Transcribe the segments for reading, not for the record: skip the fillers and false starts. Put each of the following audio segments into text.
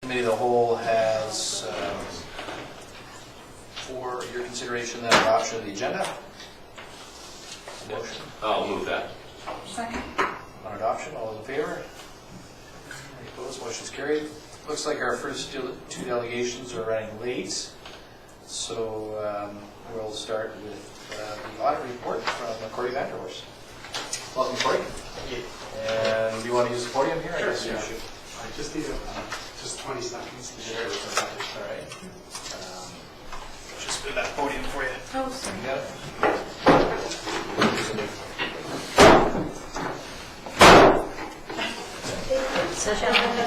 Committee of the Whole has for your consideration that adoption of the agenda. Motion I'll move that. Second. on adoption. All those in favor? Any opposed? Motion's carried. Looks like our first two delegations are running late, so we'll start with the audit report from Corey Vanderhorst. Welcome, Corey. Thank you. And do you want to use the podium here? Sure, I guess you yeah. should. I just need just 20 seconds to share with the All right. Just move that podium for you. Oh, sorry. You got it?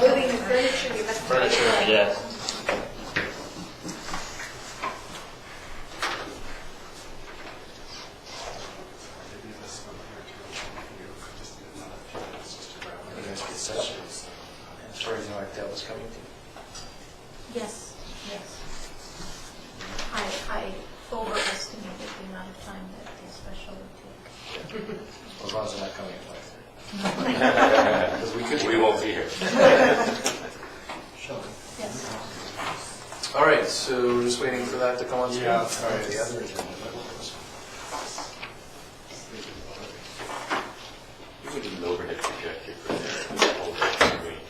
Moving the furniture, you must. Furniture, yes. Maybe this one here to you. Just need another few minutes just to grab You it. guys get set up. As far as you know, like that was coming to. Yes, yes. I overestimated the amount of time that the special would take. As long as they're not coming at 5:30. Because we could. We won't be here. Yes. All right, so just waiting for that to come on screen. Yeah, All sorry, right, the yeah. other agenda. You would need an overhead projector for that. Hold that screen.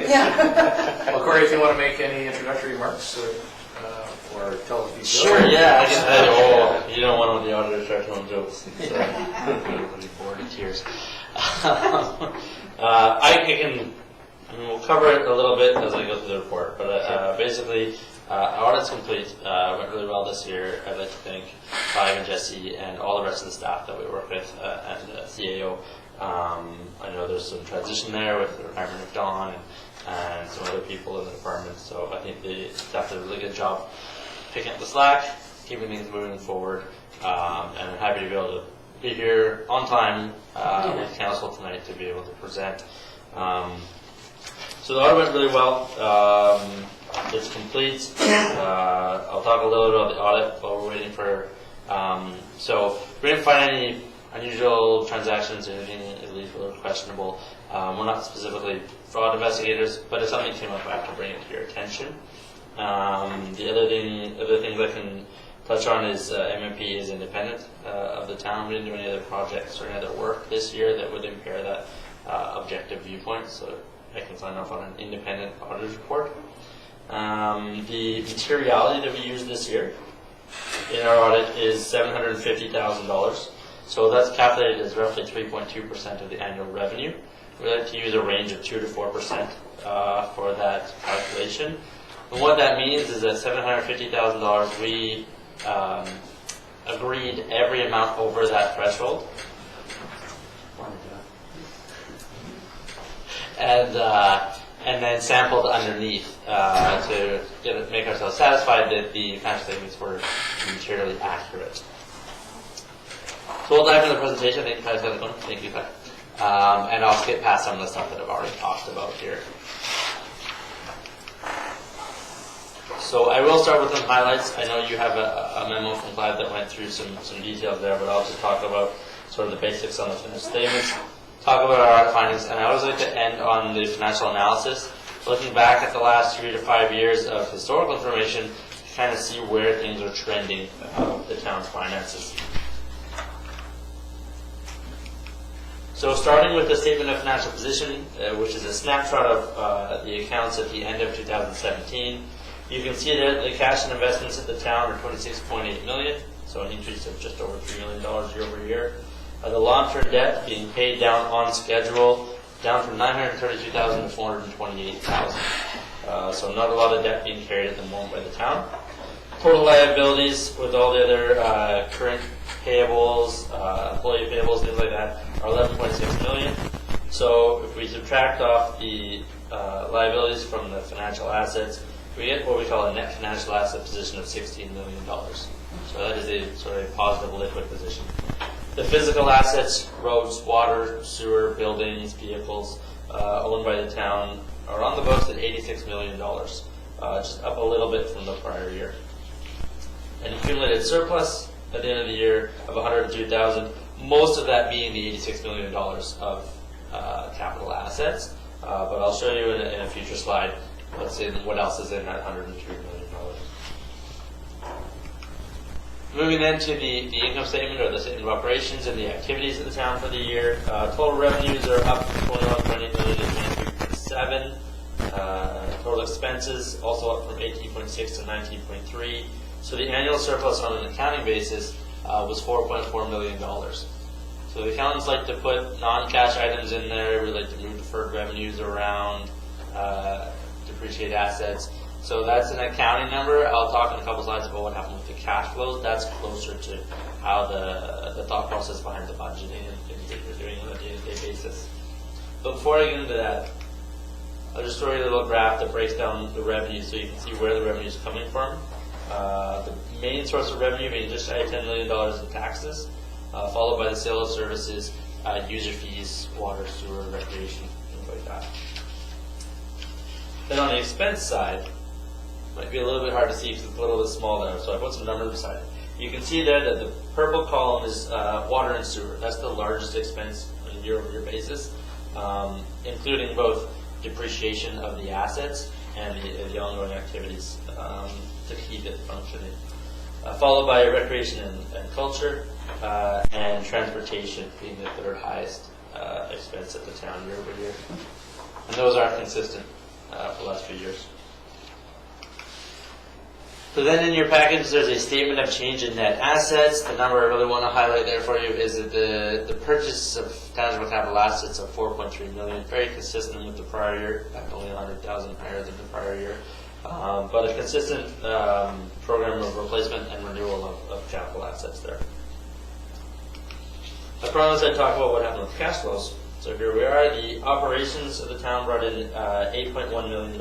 Yeah. Well, Corey, if you want to make any introductory remarks or tell us. Sure, yeah. You don't want the auditor start telling jokes. So, everybody bored to tears. We'll cover it a little bit as I go through the report, but basically, audit's complete. Went really well this year. I'd like to thank Clive and Jesse and all the rest of the staff that we work with and CAO. I know there's some transition there with the retirement of Dawn and some other people in the department, so I think the staff did a really good job picking up the slack, keeping things moving forward, and I'm happy to be able to be here on time with council tonight to be able to present. So the audit went really well. It's complete. I'll talk a little bit about the audit while we're waiting for. So we didn't find any unusual transactions or anything illegal or questionable. We're not specifically fraud investigators, but if something came up, I have to bring it to your attention. The other things I can touch on is MMP is independent of the town. We didn't do any other projects or any other work this year that would impair that objective viewpoint, so I can sign off on an independent auditor's report. The materiality that we used this year in our audit is $750,000. So that's calculated as roughly 3.2% of the annual revenue. We like to use a range of 2 to 4% for that calculation. And what that means is that $750,000, we agreed every amount over that threshold. And then sampled underneath to make ourselves satisfied that the financial statements were materially accurate. So we'll dive into the presentation. I think you guys got it going. Thank you, Claire. And I'll skip past some of the stuff that I've already talked about here. So I will start with some highlights. I know you have a memo from Clive that went through some details there, but I'll just talk about sort of the basics on the financial statements, talk about our audit findings, and I always like to end on the financial analysis, looking back at the last 3 to 5 years of historical information to kind of see where things are trending of the town's finances. So starting with the statement of financial position, which is a snapshot of the accounts at the end of 2017, you can see that the cash and investments at the town are $26.8 million, so an increase of just over $3 million year over year. The long-term debt being paid down on schedule, down from $932,000 to $428,000. So not a lot of debt being carried at the moment by the town. Total liabilities with all the other current payables, employee payables, things like that, are $11.6 million. So if we subtract off the liabilities from the financial assets, we get what we call a net financial asset position of $16 million. So that is a sort of a positive liquid position. The physical assets, roads, water, sewer, buildings, vehicles owned by the town are on the books at $86 million, just up a little bit from the prior year. An accumulated surplus at the end of the year of $102,000, most of that being the $86 million of capital assets. But I'll show you in a future slide what else is in that $103 million. Moving then to the income statement or the statement of operations and the activities of the town for the year. Total revenues are up from 21.8 million to 23.7. Total expenses also up from 18.6 to 19.3. So the annual surplus on an accounting basis was $4.4 million. So the accountants like to put non-cash items in there. We like to move deferred revenues around, depreciate assets. So that's an accounting number. I'll talk in a couple slides about what happened with the cash flows. That's closer to how the thought process behind the budgeting and things that we're doing on a day-to-day basis. But before I get into that, I'll just show you a little graph that breaks down the revenue so you can see where the revenue is coming from. The main source of revenue being just shy of $10 million in taxes, followed by the sale of services, user fees, water, sewer, recreation, things like that. Then on the expense side, might be a little bit hard to see because it's a little bit small there, so I put some numbers beside it. You can see there that the purple column is water and sewer. That's the largest expense on a year-over-year basis, including both depreciation of the assets and the ongoing activities to keep it functioning. Followed by recreation and culture, and transportation being the third highest expense at the town year over year. And those are consistent for the last few years. So then in your package, there's a statement of change in net assets. The number I really want to highlight there for you is that the purchase of tangible capital assets of $4.3 million, very consistent with the prior year, only $100,000 higher than the prior year. But a consistent program of replacement and renewal of capital assets there. I promised I'd talk about what happened with cash flows. So here we are. The operations of the town brought in $8.1 million.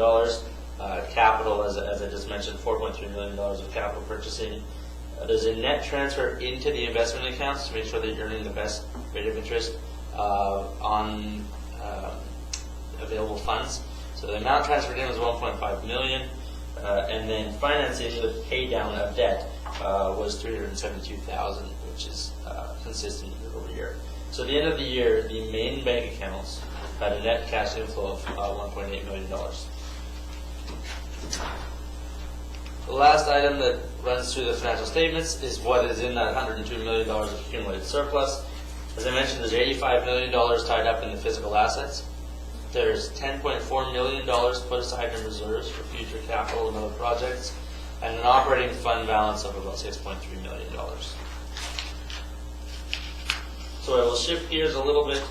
Capital, as I just mentioned, $4.3 million of capital purchasing. There's a net transfer into the investment accounts to make sure that you're earning the best rate of interest on available funds. So the amount transferred in was $1.5 million, and then financing with pay down of debt was $372,000, which is consistent year over year. So at the end of the year, the main bank accounts had a net cash inflow of $1.8 million. The last item that runs through the financial statements is what is in that $102 million of accumulated surplus. As I mentioned, there's $85 million tied up in the physical assets. There's $10.4 million put aside in reserves for future capital and other projects, and an operating fund balance of about $6.3 million. So I will shift gears a little bit,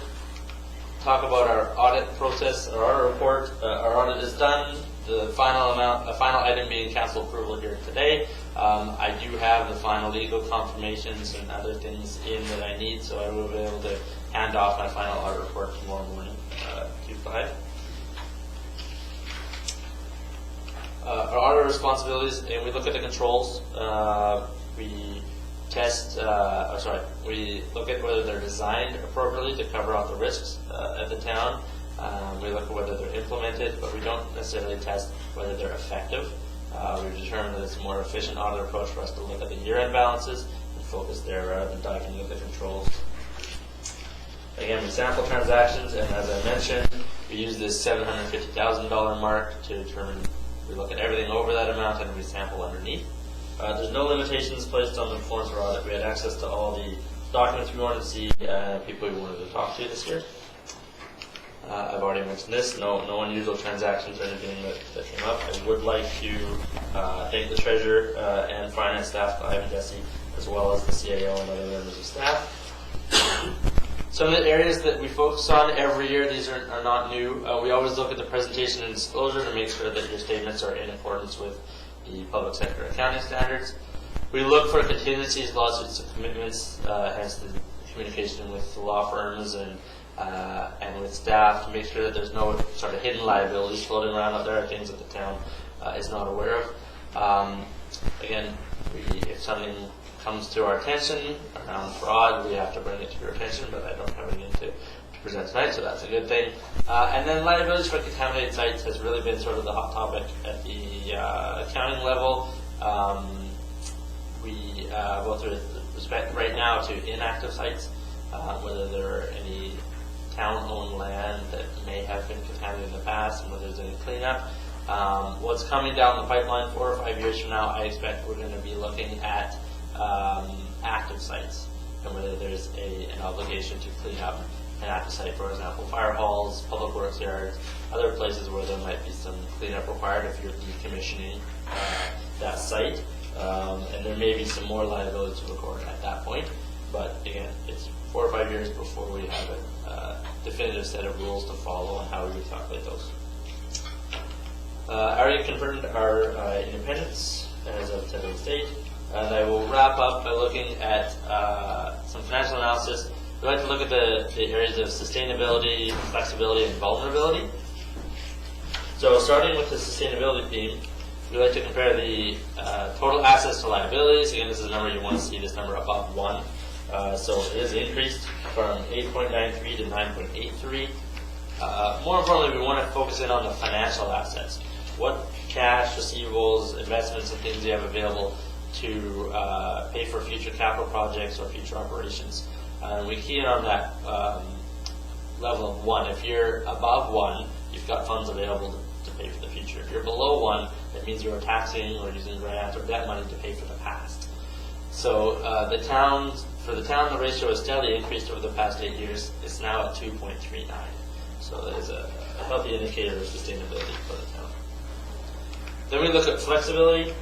talk about our audit process or our report. Our audit is done. The final item being council approval here today. I do have the final legal confirmations and other things in that I need, so I will be able to hand off my final audit report tomorrow morning, Q5. Our audit responsibilities, and we look at the controls. We test, we look at whether they're designed appropriately to cover off the risks at the town. We look at whether they're implemented, but we don't necessarily test whether they're effective. We've determined that it's a more efficient audit approach for us to look at the year-end balances and focus there rather than diving into the controls. Again, we sample transactions, and as I mentioned, we use this $750,000 mark to determine, we look at everything over that amount and we sample underneath. There's no limitations placed on the performance of our audit. We had access to all the documents we wanted to see, people we wanted to talk to this year. I've already mentioned this, no unusual transactions or anything that came up. I would like to thank the treasurer and finance staff, Ivan Desi, as well as the CAO and other members of staff. Some of the areas that we focus on every year, these are not new. We always look at the presentation and disclosure to make sure that your statements are in accordance with the public sector accounting standards. We look for contingencies, lawsuits, and commitments, hence the communication with the law firms and with staff to make sure that there's no sort of hidden liabilities floating around out there, things that the town is not aware of. Again, if something comes to our attention around fraud, we have to bring it to your attention, but I don't have anything to present tonight, so that's a good thing. And then liabilities for contaminated sites has really been sort of the hot topic at the accounting level. We both with respect right now to inactive sites, whether there are any town-owned land that may have been contaminated in the past and whether there's any cleanup. What's coming down the pipeline 4 or 5 years from now, I expect we're going to be looking at active sites and whether there's an obligation to clean up an active site, for example, fire halls, public works yards, other places where there might be some cleanup required if you're decommissioning that site. And there may be some more liability to record at that point. But again, it's 4 or 5 years before we have a definitive set of rules to follow on how we would calculate those. I already confirmed our independence as of today's date, and I will wrap up by looking at some financial analysis. We like to look at the areas of sustainability, flexibility, and vulnerability. So starting with the sustainability theme, we like to compare the total assets to liabilities. Again, this is a number you want to see this number above 1. So it is increased from 8.93 to 9.83. More importantly, we want to focus in on the financial assets. What cash, receivables, investments, and things you have available to pay for future capital projects or future operations. We key in on that level of 1. If you're above 1, you've got funds available to pay for the future. If you're below 1, that means you're taxing or using grants or debt money to pay for the past. So for the town, the ratio has steadily increased over the past 8 years. It's now at 2.39. So that is a healthy indicator of sustainability for the town. Then we look at flexibility.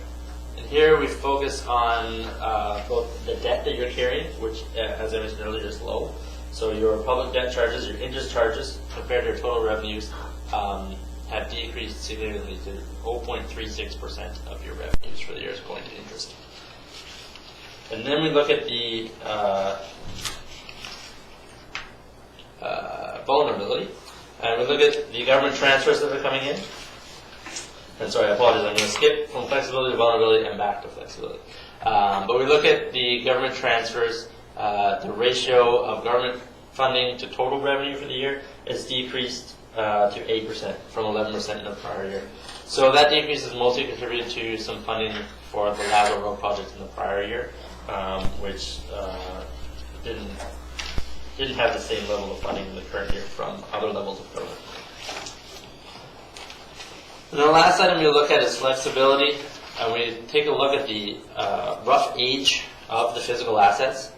And here we focus on both the debt that you're carrying, which, as I mentioned earlier, is low. So your public debt charges, your interest charges, compared to your total revenues, have decreased significantly to 0.36% of your revenues for the years going to interest. And then we look at the vulnerability, and we look at the government transfers that are coming in. And sorry, I apologize, I'm going to skip from flexibility to vulnerability and back to flexibility. But we look at the government transfers. The ratio of government funding to total revenue for the year is decreased to 8% from 11% in the prior year. So that decrease is mostly contributed to some funding for the Lazo Road project in the prior year, which didn't have the same level of funding in the current year from other levels of government. And the last item we look at is flexibility, and we take a look at the rough age of the physical assets.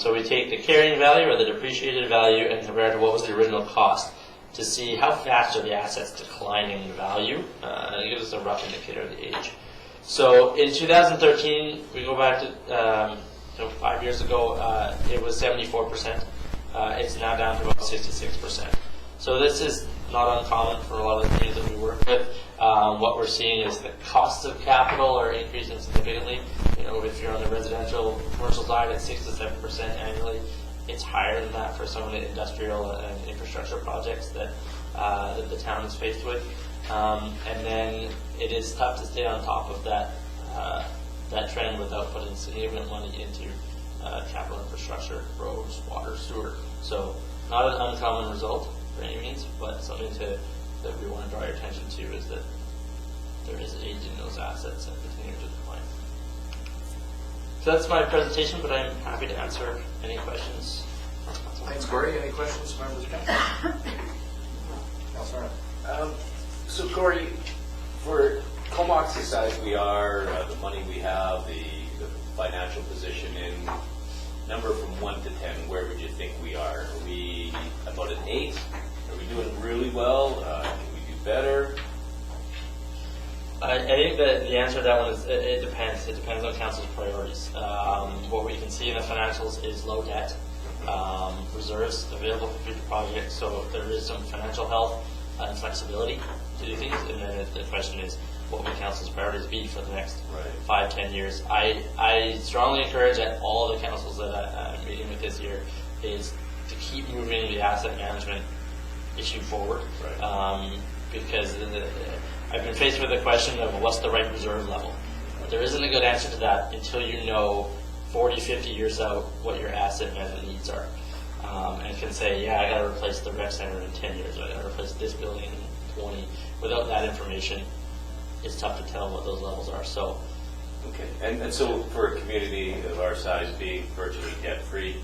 So we take the carrying value or the depreciated value and compare it to what was the original cost to see how fast are the assets declining in value, and it gives us a rough indicator of the age. So in 2013, we go back to 5 years ago, it was 74%. It's now down to about 66%. So this is not uncommon for a lot of the communities that we work with. What we're seeing is the costs of capital are increasing significantly. If you're on the residential, commercial side at 6 to 7% annually, it's higher than that for some of the industrial and infrastructure projects that the town is faced with. And then it is tough to stay on top of that trend without putting significant money into capital infrastructure, roads, water, sewer. So not an uncommon result for any means, but something that we want to draw your attention to is that there is age in those assets and continue to decline. So that's my presentation, but I'm happy to answer any questions. Thanks, Corey. Any questions from members of the council? Councilor. So Corey, for Comox's size we are, the money we have, the financial position in number from 1 to 10, where would you think we are? Are we about an 8? Are we doing really well? Can we do better? I think that the answer to that one is it depends. It depends on council's priorities. What we can see in the financials is low debt, reserves available for future projects, so there is some financial health and flexibility to do things. And then the question is, what will council's priorities be for the next 5-10 years? I strongly encourage at all the councils that I'm meeting with this year is to keep moving the asset management issue forward, because I've been faced with the question of what's the right reserve level. There isn't a good answer to that until you know 40, 50 years out what your asset management needs are, and can say, yeah, I got to replace the rec center in 10 years, or I got to replace this building in 20. Without that information, it's tough to tell what those levels are. So, okay, and so for a community of our size being virtually debt-free,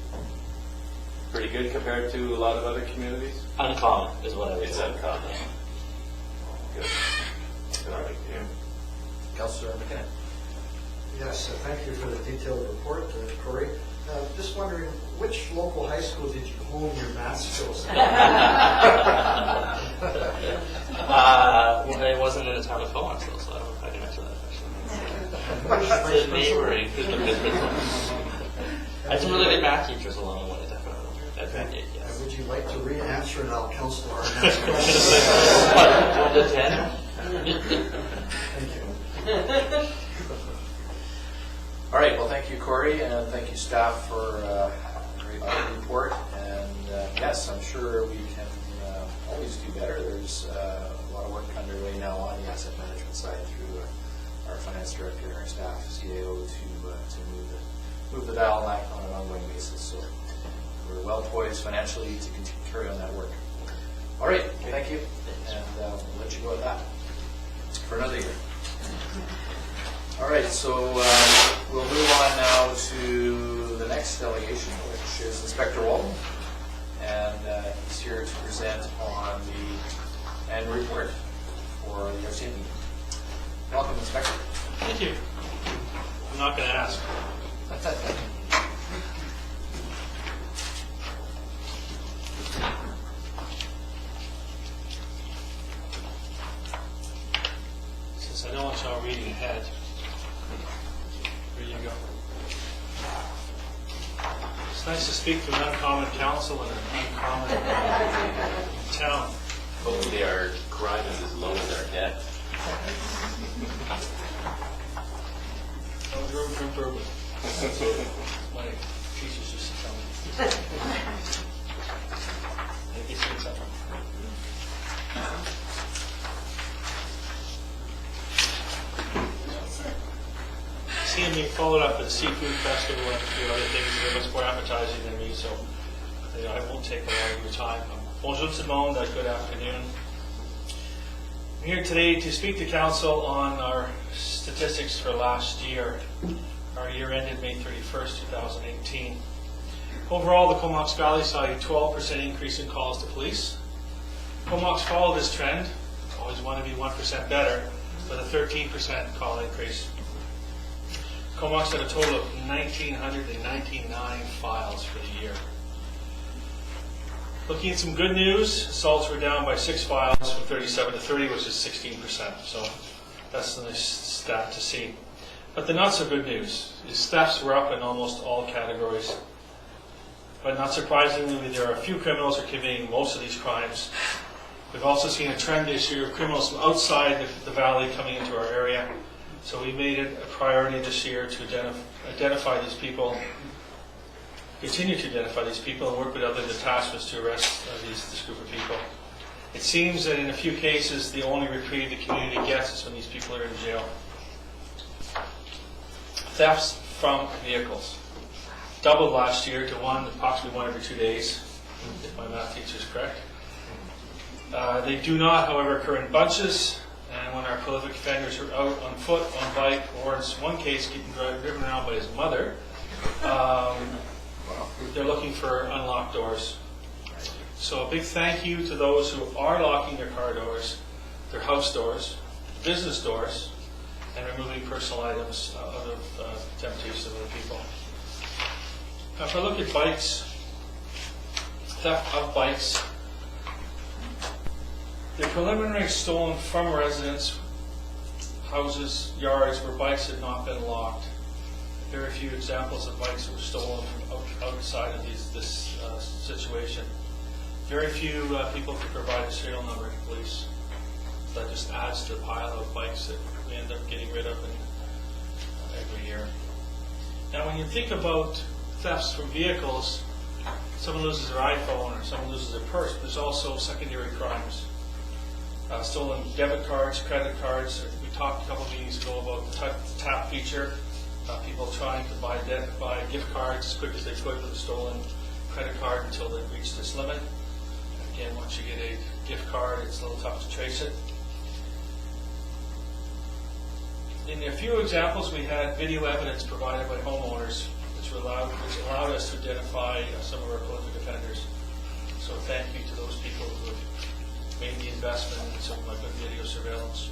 Pretty good compared to a lot of other communities? Uncommon is what I would It's say. uncommon. Good. Good, I like you. Councillor McKinnon. Yes, thank you for the detailed report, Corey. Just wondering, which local high school did you hone your math skills at? Well, it wasn't in a town of Comox though, so I don't know if I can answer that question. It's a neighboring. I had some really good math teachers along the way, definitely. At Bengate, yes. Would you like to re-answer and I'll counsel our next question? What, 1 to 10? Thank you. All right, well, thank you, Corey, and thank you, staff, for a great audit report. And yes, I'm sure we can always do better. There's a lot of work underway now on the asset management side through our finance director and our staff, CAO, to move the dial on that on an ongoing basis. So we're well poised financially to continue to carry on that work. All right, thank you, and we'll let you go with that for another year. All right, so we'll move on now to the next delegation, which is Inspector Walton. And he's here to present on the annual report for the RCMP. Welcome, Inspector. Thank you. I'm not going to ask. Since I don't want y'all reading ahead, here you go. It's nice to speak to an uncommon council in an uncommon town. Hopefully our crime is as low as our debt. No room for improvement. That's what my teachers used to tell me. I think it's good stuff. Seeing me followed up at the Seafood Festival and a few other things, they're much more appetizing than me, so I won't take a lot of your time. Bonjour tout le monde, good afternoon. I'm here today to speak to Council on our statistics for last year. Our year ended May 31st, 2018. Overall, the Comox Valley saw a 12% increase in calls to police. Comox followed this trend, always want to be 1% better, with a 13% call increase. Comox had a total of 1,999 files for the year. Looking at some good news, assaults were down by 6 files from 37 to 30, which is 16%. So that's a nice stat to see. But the not so good news is thefts were up in almost all categories. But not surprisingly, there are a few criminals who are committing most of these crimes. We've also seen a trend this year of criminals from outside the valley coming into our area. So we made it a priority this year to identify these people, continue to identify these people, and work with other detachments to arrest this group of people. It seems that in a few cases, the only reprieve the community gets is when these people are in jail. Thefts from vehicles doubled last year to approximately one every 2 days, if my math teacher is correct. They do not, however, occur in bunches, and when our prolific offenders are out on foot, on bike, or in one case getting driven around by his mother, they're looking for unlocked doors. So a big thank you to those who are locking their car doors, their house doors, business doors, and removing personal items out of temptation of other people. Now, if I look at bikes, theft of bikes, the preliminary stolen from residents, houses, yards where bikes had not been locked. Very few examples of bikes that were stolen from outside of this situation. Very few people could provide a serial number to police. That just adds to the pile of bikes that we end up getting rid of every year. Now, when you think about thefts from vehicles, someone loses their iPhone or someone loses their purse, but there's also secondary crimes. Stolen debit cards, credit cards. We talked a couple of meetings ago about the tap feature. People trying to buy gift cards as quick as they could with a stolen credit card until they reach this limit. And again, once you get a gift card, it's a little tough to trace it. In a few examples, we had video evidence provided by homeowners, which which allowed us to identify some of our prolific offenders. So thank you to those people who have made the investment in some good video surveillance.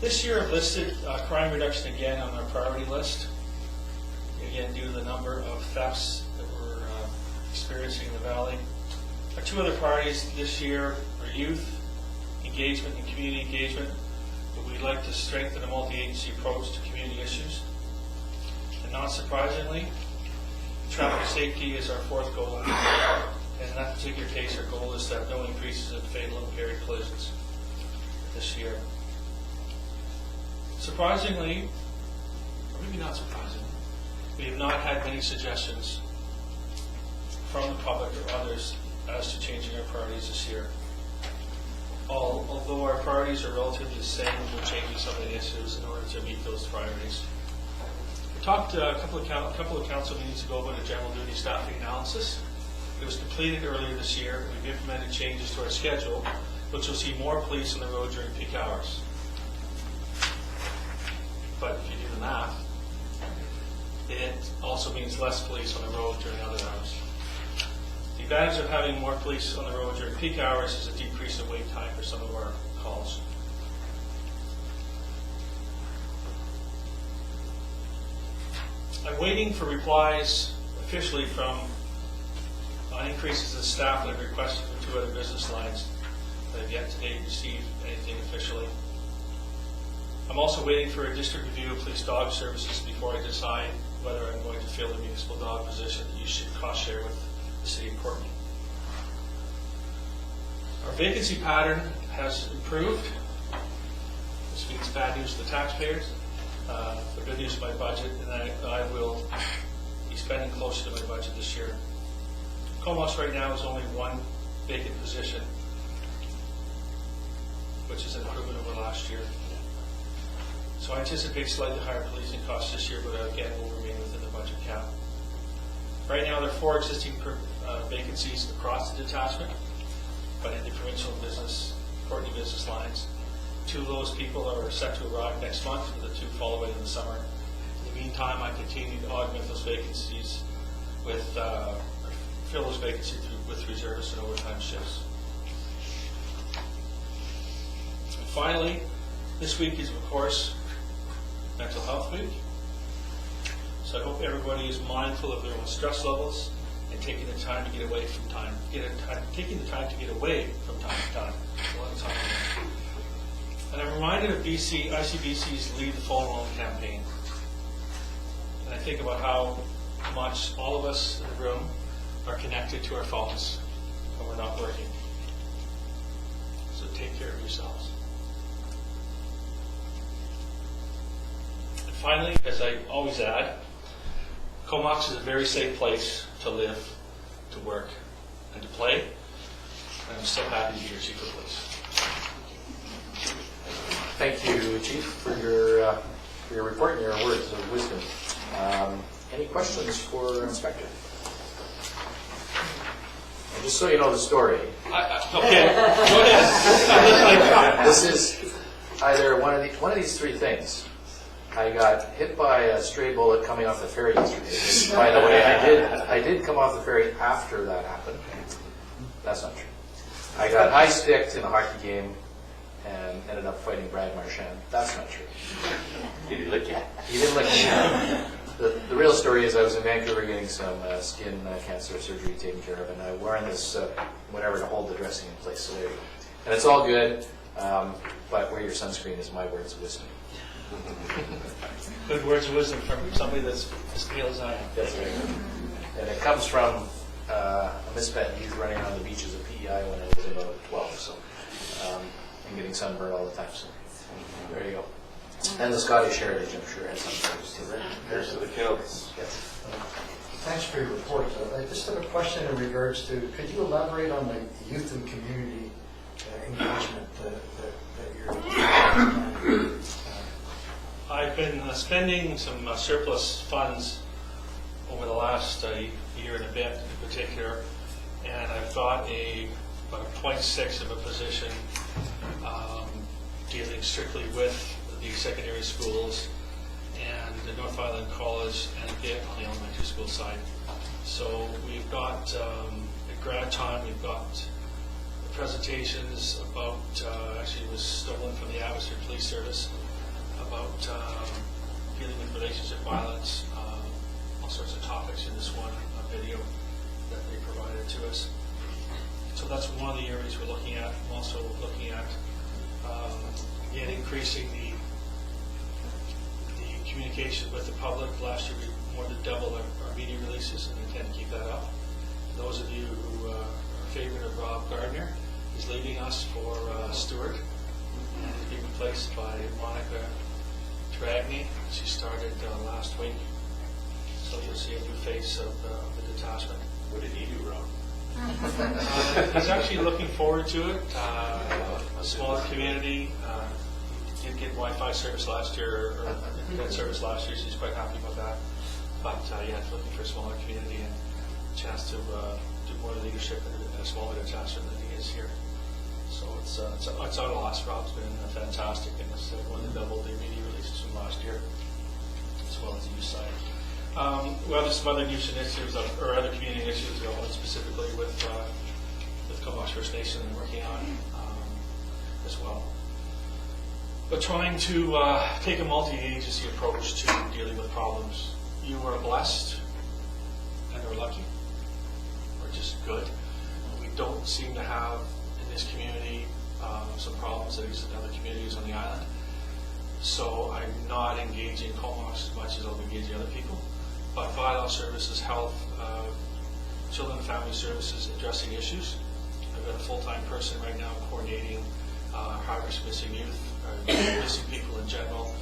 This year I've listed crime reduction again on our priority list. Again, due to the number of thefts that we're experiencing in the valley. Our two other priorities this year are youth engagement and community engagement, but we'd like to strengthen a multi-agency approach to community issues. And not surprisingly, traffic safety is our fourth goal. And in that particular case, our goal is to have no increases in fatal and impaired collisions this year. Surprisingly, or maybe not surprisingly, we have not had many suggestions from the public or others as to changing our priorities this year. Although our priorities are relatively the same, we're changing some of the issues in order to meet those priorities. We talked a couple of council meetings ago about a general duty staffing analysis. It was completed earlier this year. We've implemented changes to our schedule, which will see more police on the road during peak hours. But if you do the math, it also means less police on the road during other hours. The advantage of having more police on the road during peak hours is a decrease in wait time for some of our calls. I'm waiting for replies officially from increases in staff that I've requested from two other business lines. I've yet to date received anything officially. I'm also waiting for a district review of police dog services before I decide whether I'm going to fill the municipal dog position that you should cost share with the city of Courtenay. Our vacancy pattern has improved. This means bad news to the taxpayers, but good news to my budget, and I will be spending closer to my budget this year. Comox right now is only one vacant position, which is an improvement over last year. So I anticipate slightly higher policing costs this year, but again, will remain within the budget cap. Right now, there are 4 existing vacancies across the detachment, but in the provincial business, Courtenay business lines. 2 of those people are set to arrive next month, with the 2 follow in the summer. In the meantime, I continue to augment those vacancies with, fill those vacancies with reservists and overtime shifts. And finally, this week is, of course, Mental Health Week. So I hope everybody is mindful of their own stress levels and taking the time to get away from time, taking the time to get away from time to time. A lot of time. And I'm reminded of ICBC's Leave the Phone Alone campaign. And I think about how much all of us in the room are connected to our phones when we're not working. So take care of yourselves. And finally, as I always add, Comox is a very safe place to live, to work, and to play. And I'm so happy to be your chief of police. Thank you, Chief, for your report and your words of wisdom. Any questions for Inspector? And just so you know the story, Okay, go ahead. this is either one of these 3 things. I got hit by a stray bullet coming off the ferry yesterday. By the way, I did come off the ferry after that happened. That's not true. I got high-sticked in a hockey game and ended up fighting Brad Marchand. That's not true. Did he lick you? He didn't lick me. The real story is I was in Vancouver getting some skin cancer surgery taken care of, and I wearing this whatever to hold the dressing in place. So there you go. And it's all good, but wear your sunscreen is my words of wisdom. Good words of wisdom from somebody that's as pale as I am. That's right. And it comes from a misspent youth running on the beaches of PEI when I was about 12. So and getting sunburned all the time. So there you go. And the Scottish Heritage, I'm sure, has something to do with it. Here's to the kills. Yes. Thanks for your report. I just have a question in regards to, could you elaborate on the youth and community engagement that you're I've been spending some surplus funds over the last year and a bit in particular, and I've got about 0.6 of a position dealing strictly with the secondary schools and the North Island College and a bit on the elementary school side. So we've got, at grad time, we've got presentations about, actually it was stolen from the Abbotsford Police Service, about dealing with relationship violence, all sorts of topics in this one video that they provided to us. So that's one of the areas we're looking at. I'm also looking at, again, increasing the communication with the public. Last year we more than doubled our media releases, and we intend to keep that up. Those of you who are a favorite of Rob Gardner, he's leaving us for Stewart, and he's being replaced by Monica Dragney. She started last week, so you'll see a new face of the detachment. What did he do wrong? He's actually looking forward to it. A smaller community. Did get Wi-Fi service last year, or internet service last year, so he's quite happy about that. But yeah, looking for a smaller community and a chance to do more leadership in a smaller detachment than he is here. So it's on a loss. Rob's been fantastic, and it's more than doubled the media releases from last year, as well as the youth side. Well, there's some other youth initiatives or other community initiatives going on specifically with Comox First Nation and working on as well. But trying to take a multi-agency approach to dealing with problems. You are blessed and are lucky, or just good. We don't seem to have in this community some problems that exist in other communities on the island. So I'm not engaging Comox as much as I'll engage other people. But bylaw services, health, children and family services, addressing issues. I've got a full-time person right now coordinating high-risk missing youth, missing people in general,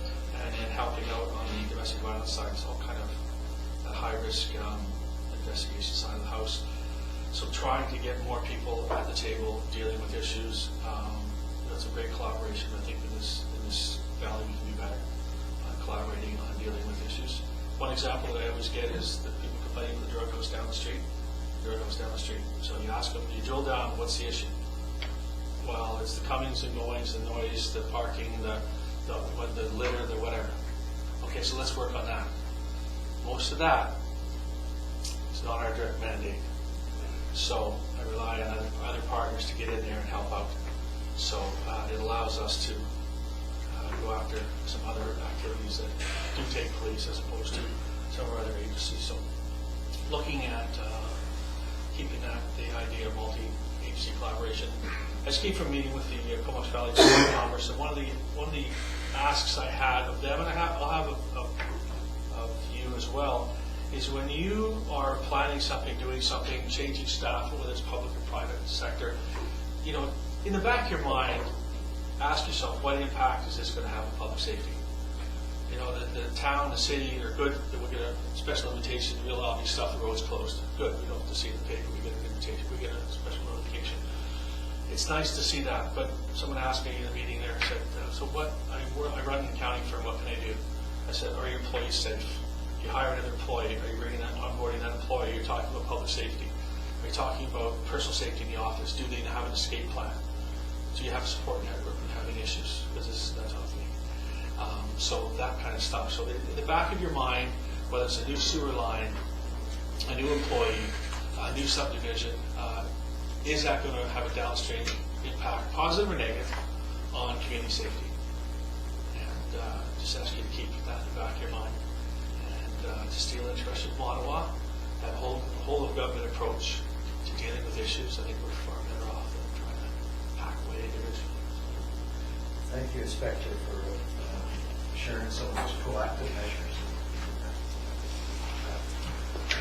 and then helping out on the domestic violence side, so kind of that high-risk investigation side of the house. So trying to get more people at the table dealing with issues. That's a great collaboration. I think in this valley we can be better collaborating on dealing with issues. One example that I always get is that people complaining the drug goes down the street. The drug goes down the street. So you ask them, you drill down, what's the issue? Well, it's the comings and goings, the noise, the parking, the litter, the whatever. Okay, so let's work on that. Most of that is not our direct mandate. So I rely on other partners to get in there and help out. So it allows us to go after some other activities that do take place as opposed to some of our other agencies. So looking at keeping that, the idea of multi-agency collaboration. I just came from a meeting with the Comox Valley Chamber of Commerce, and one of the asks I had of them, and I'll have of you as well, is when you are planning something, doing something, changing staff, whether it's public or private sector, you know, in the back of your mind, ask yourself, what impact is this going to have on public safety? You know, the town, the city are good that we get a special invitation, we'll allow these stuff, the road's closed. Good, we don't have to see the paper, we get an invitation, we get a special notification. It's nice to see that, but someone asked me in a meeting there, said, so what, I run an accounting firm, what can I do? I said, are your employees safe? You hire another employee, are you bringing that, onboarding that employee? You're talking about public safety. Are you talking about personal safety in the office? Do they have an escape plan? Do you have a support network when having issues? Because that's how thing. So that kind of stuff. So in the back of your mind, whether it's a new sewer line, a new employee, a new subdivision, is that going to have a downstream impact, positive or negative, on community safety? And just ask you to keep that in the back of your mind. And to steal an expression from Ottawa, that whole of government approach to dealing with issues, I think we're far better off than trying to pack away individually. Thank you, Inspector, for sharing some of those proactive measures. I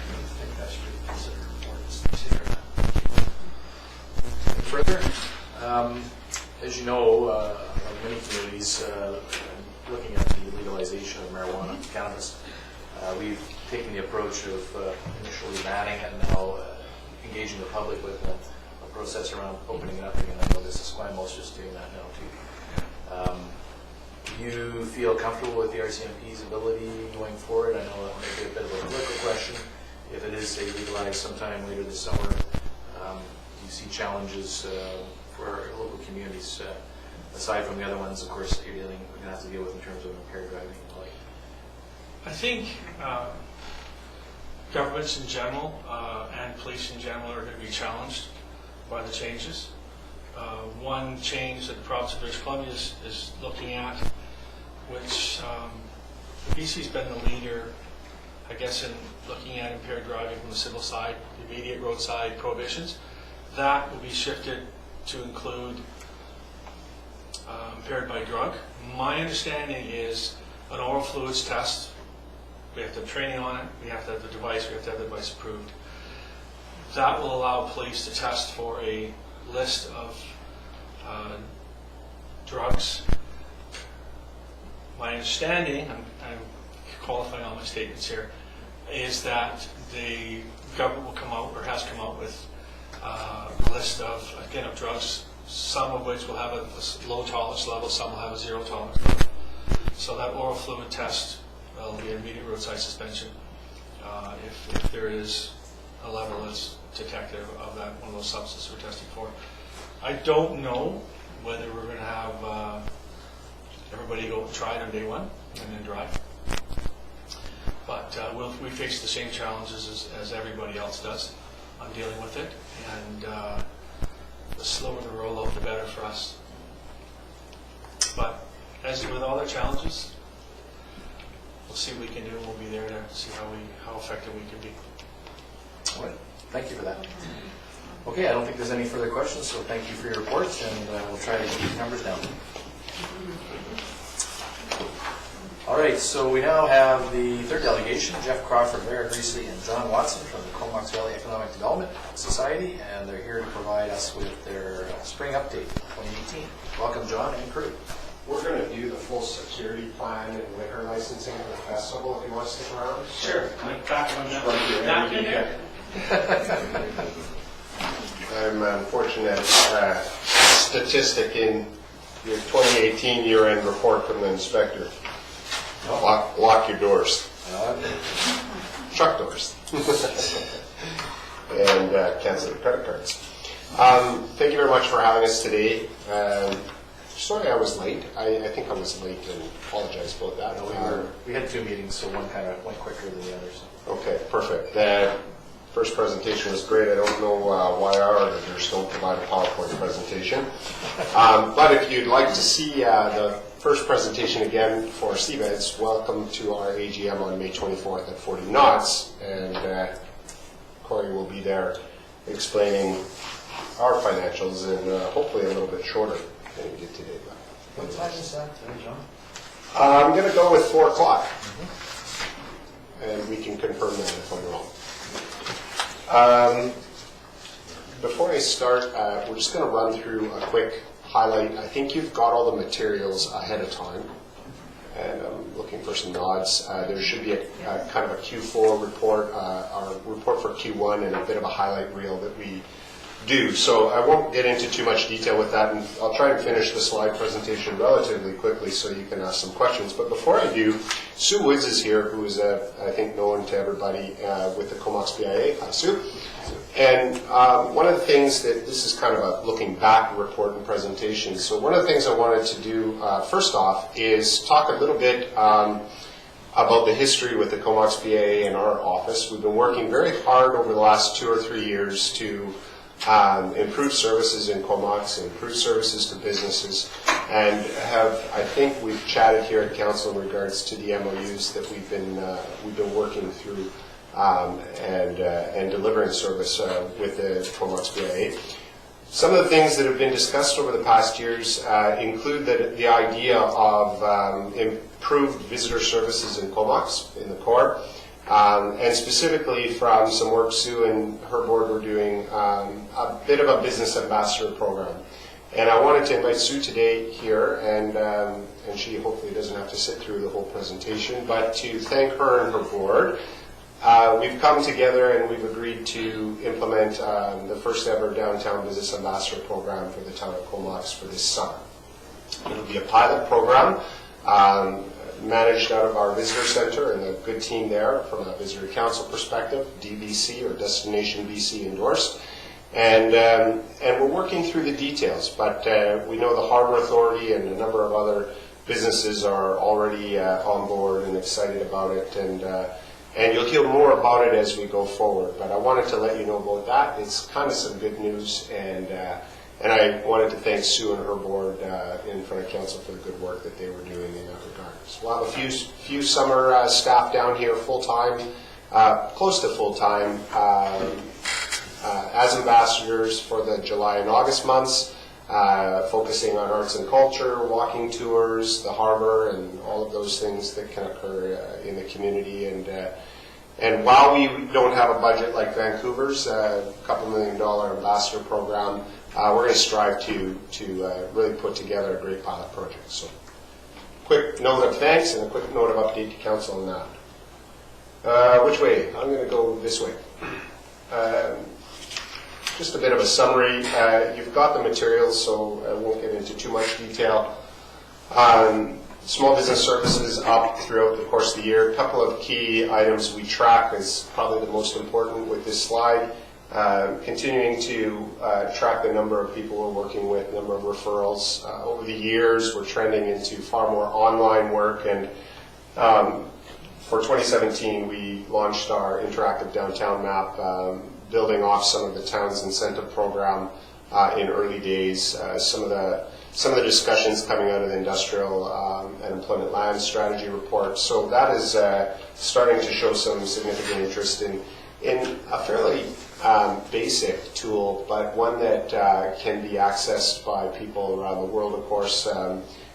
think that should be considered important to consider that. Further, as you know, many communities looking at the legalization of marijuana, cannabis, we've taken the approach of initially banning it and now engaging the public with a process around opening it up again. I know this is Esquimalt just doing that now too. You feel comfortable with the RCMP's ability going forward? I know that may be a bit of a political question. If it is, say, legalized sometime later this summer, do you see challenges for local communities aside from the other ones, of course, that you're going to have to deal with in terms of impaired driving and the like? I think governments in general and police in general are going to be challenged by the changes. One change that the province of British Columbia is looking at, which BC's been the leader, I guess, in looking at impaired driving from the civil side, the immediate roadside prohibitions. That will be shifted to include impaired by drug. My understanding is an oral fluids test. We have to have training on it. We have to have the device. We have to have the device approved. That will allow police to test for a list of drugs. My understanding, I'm qualifying all my statements here, is that the government will come out, or has come out with a list of, again, of drugs, some of which will have a low tolerance level, some will have a zero tolerance level. So that oral fluid test will be an immediate roadside suspension if there is a level that's detected of that, one of those substances we're testing for. I don't know whether we're going to have everybody go try it on day one and then drive. But we face the same challenges as everybody else does on dealing with it, and the slower the rollout, the better for us. But as with all the challenges, we'll see what we can do, and we'll be there to see how effective we can be. All right. Thank you for that. Okay, I don't think there's any further questions, so thank you for your report, and we'll try to get these numbers down. All right, so we now have the third delegation, Jeff Crawford, Lara Greasley, and John Watson from the Comox Valley Economic Development Society, and they're here to provide us with their spring update 2018. Welcome, John and crew. We're going to do the full security plan and liquor licensing for the festival if you want to stick around. Sure. Back on Right napkin there. I'm an unfortunate statistic in your 2018 year-end report from the inspector. Lock your doors. Truck doors. And cancel the credit cards. Thank you very much for having us today. Sorry I was late. I think I was late and apologize about that. No, we had two meetings, so one kind of went quicker than the other. So. Okay, perfect. The first presentation was great. I don't know why our auditors don't provide a PowerPoint presentation. But if you'd like to see the first presentation again for CBEDS, welcome to our AGM on May 24th at 40 knots. And Corey will be there explaining our financials and hopefully a little bit shorter than we did today. What time is that today, John? I'm going to go with 4 o'clock. And we can confirm that if I'm wrong. Before I start, we're just going to run through a quick highlight. I think you've got all the materials ahead of time. And I'm looking for some nods. There should be a kind of a Q4 report, our report for Q1, and a bit of a highlight reel that we do. So I won't get into too much detail with that, and I'll try and finish the slide presentation relatively quickly so you can ask some questions. But before I do, Sue Woods is here, who is, I think, known to everybody with the Comox BIA. Hi, Sue. And one of the things that, this is kind of a looking back report and presentation, so one of the things I wanted to do first off is talk a little bit about the history with the Comox BIA in our office. We've been working very hard over the last 2 or 3 years to improve services in Comox, improve services to businesses, and I think we've chatted here at Council in regards to the MOUs that we've been working through and delivering service with the Comox BIA. Some of the things that have been discussed over the past years include the idea of improved visitor services in Comox, in the core. And specifically from some work Sue and her board were doing, a bit of a business ambassador program. And I wanted to invite Sue today here, and she hopefully doesn't have to sit through the whole presentation, but to thank her and her board. We've come together and we've agreed to implement the first ever Downtown Business Ambassador program for the town of Comox for this summer. It'll be a pilot program. Managed out of our visitor center and a good team there from a visitor council perspective, DBC or Destination BC endorsed. And we're working through the details, but we know the Harbor Authority and a number of other businesses are already on board and excited about it, and you'll hear more about it as we go forward. But I wanted to let you know about that. It's kind of some good news, and I wanted to thank Sue and her board in front of council for the good work that they were doing in that regard. So we'll have a few summer staff down here full-time, close to full-time, as ambassadors for the July and August months, focusing on arts and culture, walking tours, the harbor, and all of those things that can occur in the community. And while we don't have a budget like Vancouver's, a $2 million ambassador program, we're going to strive to really put together a great pilot project. So, quick note of thanks and a quick note of update to council on that. Which way? I'm going to go this way. Just a bit of a summary. You've got the materials, so I won't get into too much detail. Small business services up throughout the course of the year. A couple of key items we track is probably the most important with this slide. Continuing to track the number of people we're working with, number of referrals. Over the years, we're trending into far more online work, and for 2017, we launched our interactive downtown map, building off some of the town's incentive program in early days. Some of the discussions coming out of the industrial and employment land strategy report. So that is starting to show some significant interest in a fairly basic tool, but one that can be accessed by people around the world, of course,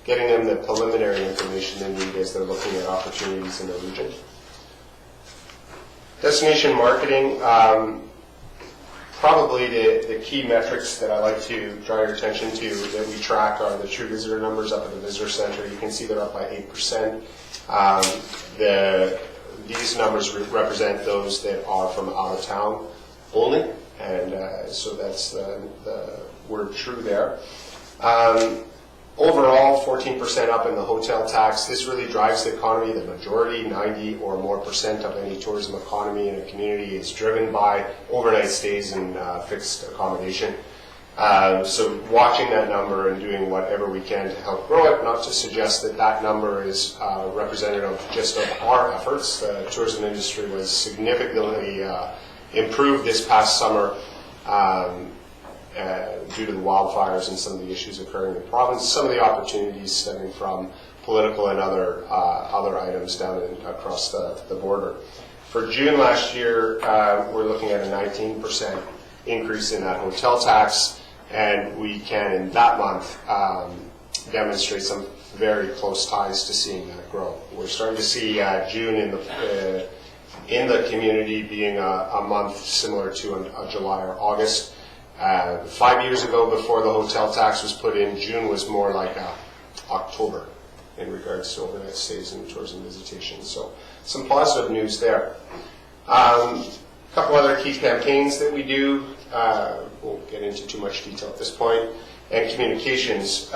getting them the preliminary information they need as they're looking at opportunities in the region. Destination marketing, probably the key metrics that I like to draw your attention to that we track are the true visitor numbers up at the visitor center. You can see they're up by 8%. These numbers represent those that are from out of town only, and so that's the word true there. Overall, 14% up in the hotel tax. This really drives the economy. The majority, 90 or more % of any tourism economy in a community is driven by overnight stays and fixed accommodation. So watching that number and doing whatever we can to help grow it, not to suggest that that number is representative just of our efforts. The tourism industry was significantly improved this past summer due to the wildfires and some of the issues occurring in the province, some of the opportunities stemming from political and other items down across the border. For June last year, we're looking at a 19% increase in that hotel tax, and we can, in that month, demonstrate some very close ties to seeing that grow. We're starting to see June in the community being a month similar to a July or August. 5 years ago, before the hotel tax was put in, June was more like October in regards to overnight stays and tourism visitation. So some positive news there. A couple other key campaigns that we do. Won't get into too much detail at this point. And communications.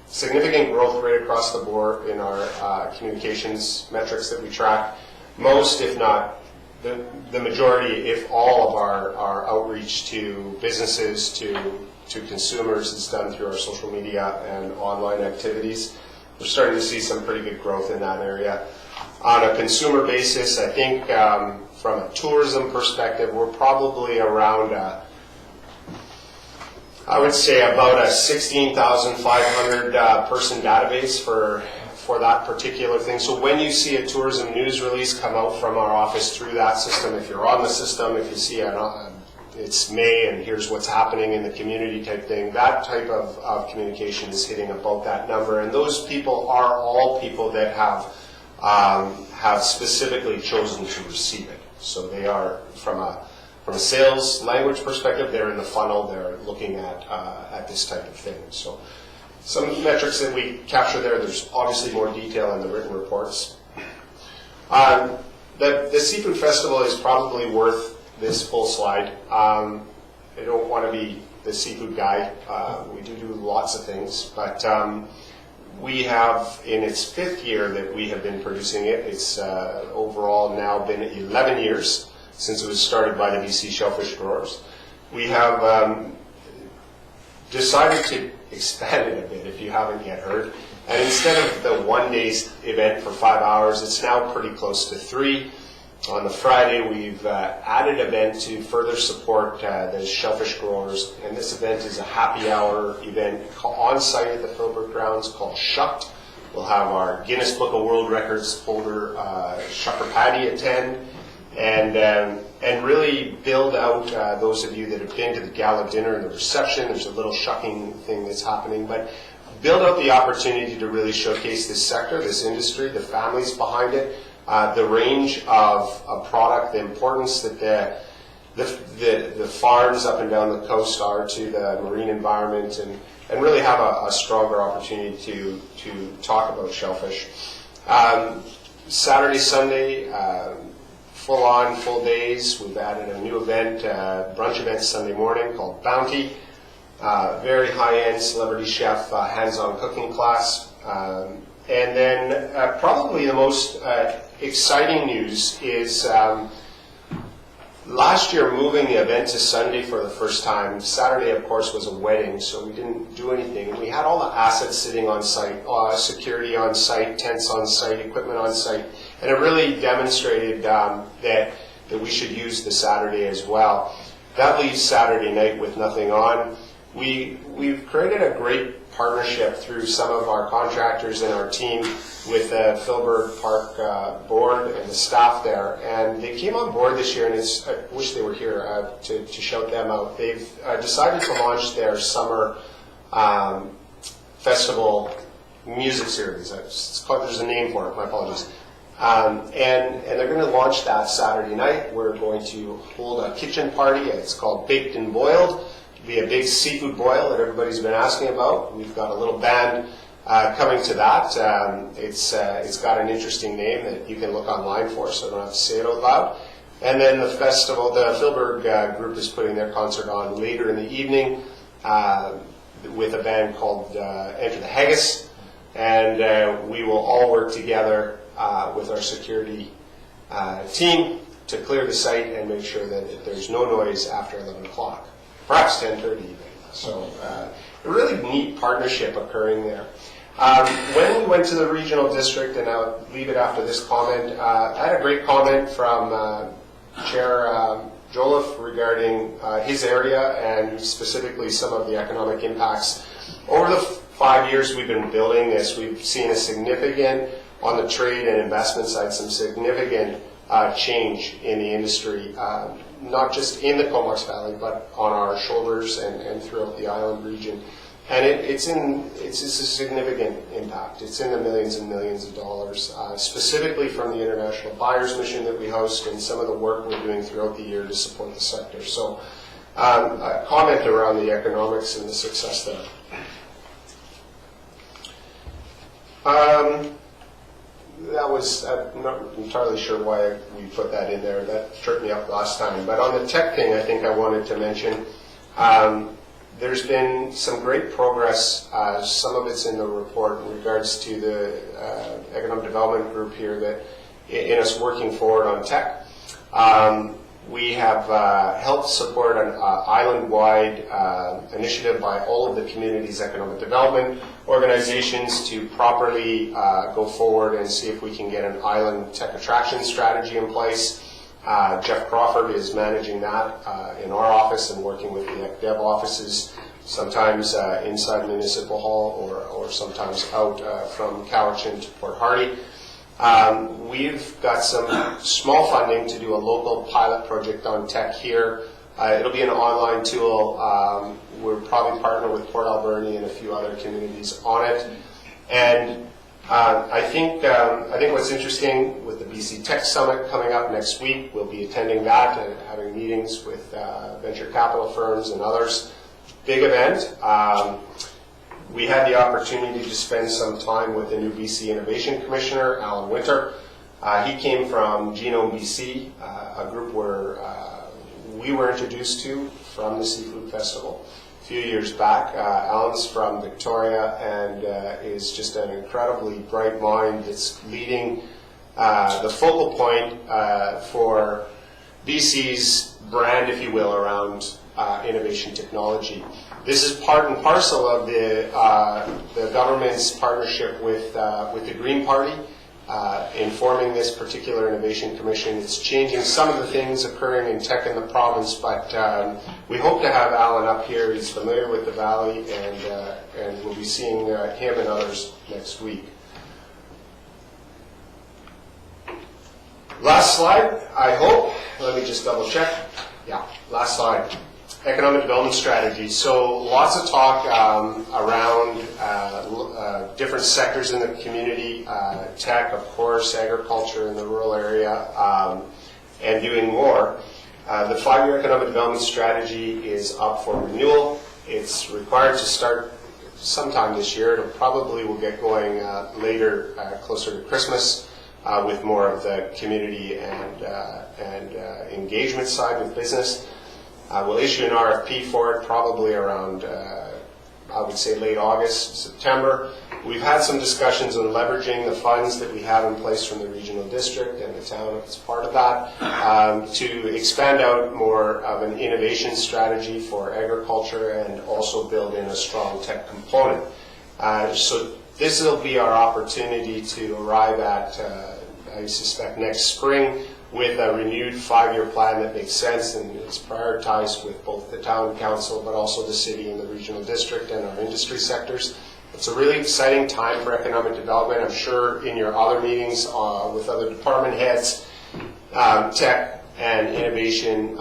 Significant growth rate across the board in our communications metrics that we track. Most, if not the majority, if all of our outreach to businesses, to consumers is done through our social media and online activities. We're starting to see some pretty good growth in that area. On a consumer basis, I think from a tourism perspective, we're probably around, I would say about a 16,500 person database for that particular thing. So when you see a tourism news release come out from our office through that system, if you're on the system, if you see it's May and here's what's happening in the community type thing, that type of communication is hitting about that number. And those people are all people that have specifically chosen to receive it. So they are, from a sales language perspective, they're in the funnel, they're looking at this type of thing. So some metrics that we capture there, there's obviously more detail in the written reports. The Seafood Festival is probably worth this full slide. I don't want to be the seafood guy. We do lots of things, but we have, in its 5th year that we have been producing it, it's overall now been 11 years since it was started by the BC Shellfish Growers. we have decided to expand it a bit, if you haven't yet heard. And instead of the one-day event for 5 hours, it's now pretty close to 3. On the Friday, we've added an event to further support the shellfish growers. And this event is a happy hour event on-site at the Philbrook grounds called Shucked. We'll have our Guinness Book of World Records holder, Shucker Patty, attend. And really build out those of you that have been to the gala dinner and the reception. There's a little shucking thing that's happening, but build out the opportunity to really showcase this sector, this industry, the families behind it, the range of product, the importance that the farms up and down the coast are to the marine environment, and really have a stronger opportunity to talk about shellfish. Saturday, Sunday, full-on, full days. We've added a new event, brunch event Sunday morning called Bounty. Very high-end celebrity chef hands-on cooking class. And then probably the most exciting news is last year moving the event to Sunday for the first time. Saturday, of course, was a wedding, so we didn't do anything. And we had all the assets sitting on site, security on site, tents on site, equipment on site. And it really demonstrated that we should use the Saturday as well. That leaves Saturday night with nothing on. We've created a great partnership through some of our contractors and our team with the Philbrook Park board and the staff there. And they came on board this year, and I wish they were here to shout them out. They've decided to launch their summer festival music series. There's a name for it, my apologies. And they're going to launch that Saturday night. We're going to hold a kitchen party. It's called Baked and Boiled. It'll be a big seafood boil that everybody's been asking about. We've got a little band coming to that. It's got an interesting name that you can look online for, so I don't have to say it out loud. And then the festival, the Philbrook group is putting their concert on later in the evening with a band called Enter the Haggis. And we will all work together with our security team to clear the site and make sure that there's no noise after 11 o'clock, perhaps 10:30 even. So a really neat partnership occurring there. When we went to the regional district, and I'll leave it after this comment, I had a great comment from Chair Jolliffe regarding his area and specifically some of the economic impacts. Over the 5 years we've been building this, we've seen a significant, on the trade and investment side, some significant change in the industry, not just in the Comox Valley, but on our shoulders and throughout the island region. And it's a significant impact. It's in the millions and millions of dollars, specifically from the International Buyers Mission that we host and some of the work we're doing throughout the year to support the sector. So a comment around the economics and the success there. That was, I'm not entirely sure why we put that in there. That tripped me up last time. But on the tech thing, I think I wanted to mention, there's been some great progress. Some of it's in the report in regards to the economic development group here that in us working forward on tech. We have helped support an island-wide initiative by all of the community's economic development organizations to properly go forward and see if we can get an island tech attraction strategy in place. Jeff Crawford is managing that in our office and working with the ECDev offices, sometimes inside Municipal Hall or sometimes out from Cowichan to Port Hardy. We've got some small funding to do a local pilot project on tech here. It'll be an online tool. We're probably partner with Port Alberni and a few other communities on it. And I think what's interesting with the BC Tech Summit coming up next week, we'll be attending that and having meetings with venture capital firms and others. Big event. We had the opportunity to spend some time with the new BC Innovation Commissioner, Alan Winter. He came from Genome BC, a group where we were introduced to from the Seafood Festival a few years back. Alan's from Victoria and is just an incredibly bright mind that's leading the focal point for BC's brand, if you will, around innovation technology. This is part and parcel of the government's partnership with the Green Party in forming this particular innovation commission. It's changing some of the things occurring in tech in the province, but we hope to have Alan up here. He's familiar with the Valley, and we'll be seeing him and others next week. Last slide, I hope. Let me just double check. Yeah, last slide. Economic development strategy. So lots of talk around different sectors in the community, tech, of course, agriculture in the rural area, and doing more. The 5-year economic development strategy is up for renewal. It's required to start sometime this year. It probably will get going later, closer to Christmas, with more of the community and engagement side with business. We'll issue an RFP for it probably around, I would say, late August, September. We've had some discussions on leveraging the funds that we have in place from the regional district and the town as part of that to expand out more of an innovation strategy for agriculture and also build in a strong tech component. So this will be our opportunity to arrive at, I suspect, next spring with a renewed 5-year plan that makes sense and is prioritized with both the town council but also the city and the regional district and our industry sectors. It's a really exciting time for economic development. I'm sure in your other meetings with other department heads, tech and innovation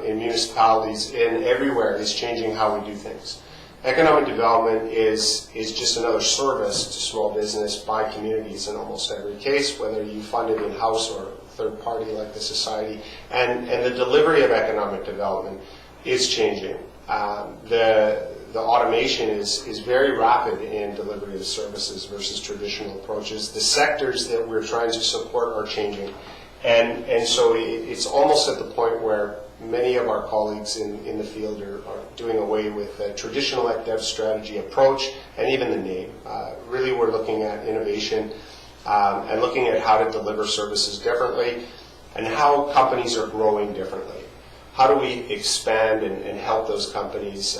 in municipalities and everywhere is changing how we do things. Economic development is just another service to small business by communities in almost every case, whether you fund it in-house or third party like the society. And the delivery of economic development is changing. The automation is very rapid in delivery of services versus traditional approaches. The sectors that we're trying to support are changing. And so it's almost at the point where many of our colleagues in the field are doing away with the traditional ECDEV strategy approach and even the name. Really, we're looking at innovation and looking at how to deliver services differently and how companies are growing differently. How do we expand and help those companies?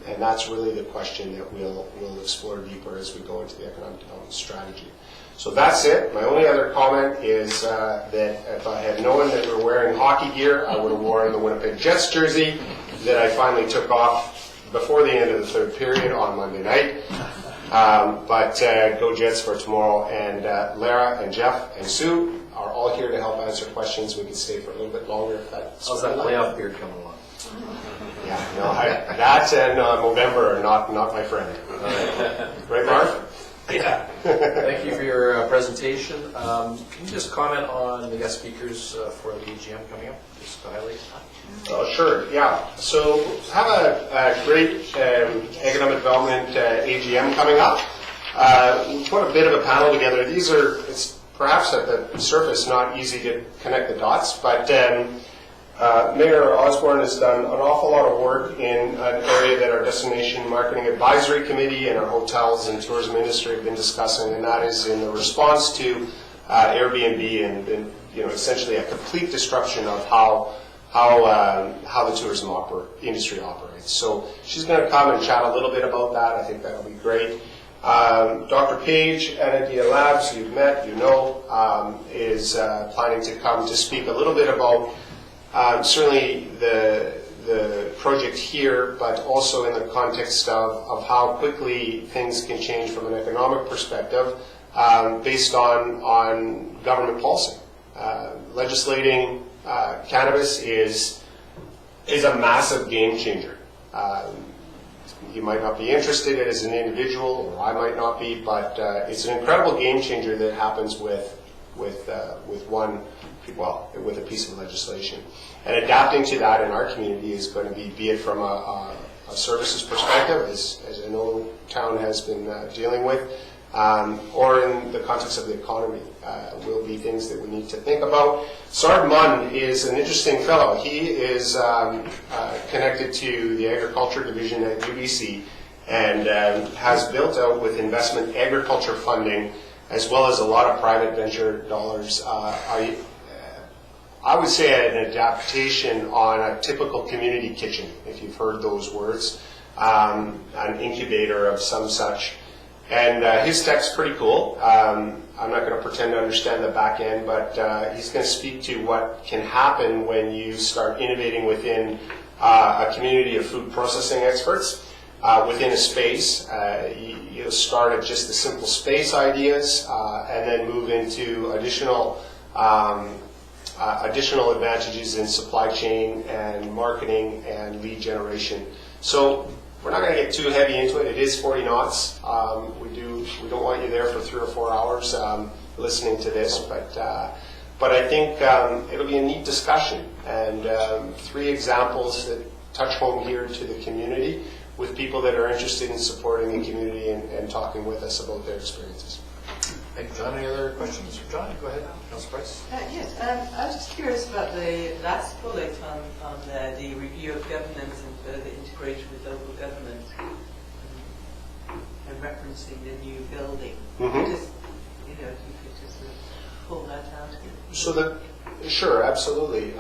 And that's really the question that we'll explore deeper as we go into the economic development strategy. So that's it. My only other comment is that if I had known that we're wearing hockey gear, I would have worn the Winnipeg Jets jersey that I finally took off before the end of the third period on Monday night. But go Jets for tomorrow. And Lara and Jeff and Sue are all here to help answer questions. We can stay for a little bit longer if that's... How's that playoff beard coming along? Yeah, no, that and Movember are not my friend. Right, Mark? Yeah. Thank you for your presentation. Can you just comment on the guest speakers for the AGM coming up, just to highlight? Oh, sure, yeah. So have a great economic development AGM coming up. We put a bit of a panel together. It's perhaps at the surface not easy to connect the dots, but Mayor Osborne has done an awful lot of work in an area that our Destination Marketing Advisory Committee and our hotels and tourism industry have been discussing, and that is in the response to Airbnb and essentially a complete disruption of how the tourism industry operates. So she's going to come and chat a little bit about that. I think that'll be great. Dr. Page at Idea Labs, you've met, is planning to come to speak a little bit about certainly the project here, but also in the context of how quickly things can change from an economic perspective based on government policy. Legislating cannabis is a massive game changer. You might not be interested as an individual, or I might not be, but it's an incredible game changer that happens with a piece of legislation. And adapting to that in our community is going to be it from a services perspective, as I know town has been dealing with, or in the context of the economy, will be things that we need to think about. Sard Munn is an interesting fellow. He is connected to the agriculture division at UBC and has built out with investment agriculture funding as well as a lot of private venture dollars. I would say an adaptation on a typical community kitchen, if you've heard those words, an incubator of some such. And his tech's pretty cool. I'm not going to pretend to understand the back end, but he's going to speak to what can happen when you start innovating within a community of food processing experts. Within a space, you'll start at just the simple space ideas and then move into additional advantages in supply chain and marketing and lead generation. So we're not going to get too heavy into it. It is 40 knots. We don't want you there for 3 or 4 hours listening to this, but I think it'll be a neat discussion and 3 examples that touch home here to the community with people that are interested in supporting the community and talking with us about their experiences. Thank you, John. Any other questions for John? Go ahead, Councilor Price. Yes, I was just curious about the last bullet on the review of governance and further integration with local government and referencing the new building. Just, if you could just pull that out. Sure, absolutely.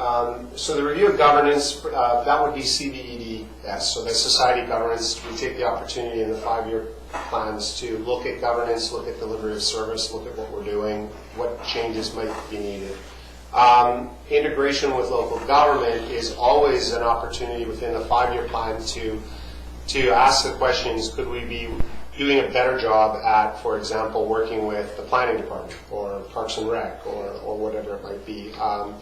So the review of governance, that would be CBEDS, so the society governance. We take the opportunity in the 5-year plans to look at governance, look at delivery of service, look at what we're doing, what changes might be needed. Integration with local government is always an opportunity within the 5-year plan to ask the questions, could we be doing a better job at, for example, working with the planning department or Parks and Rec or whatever it might be. How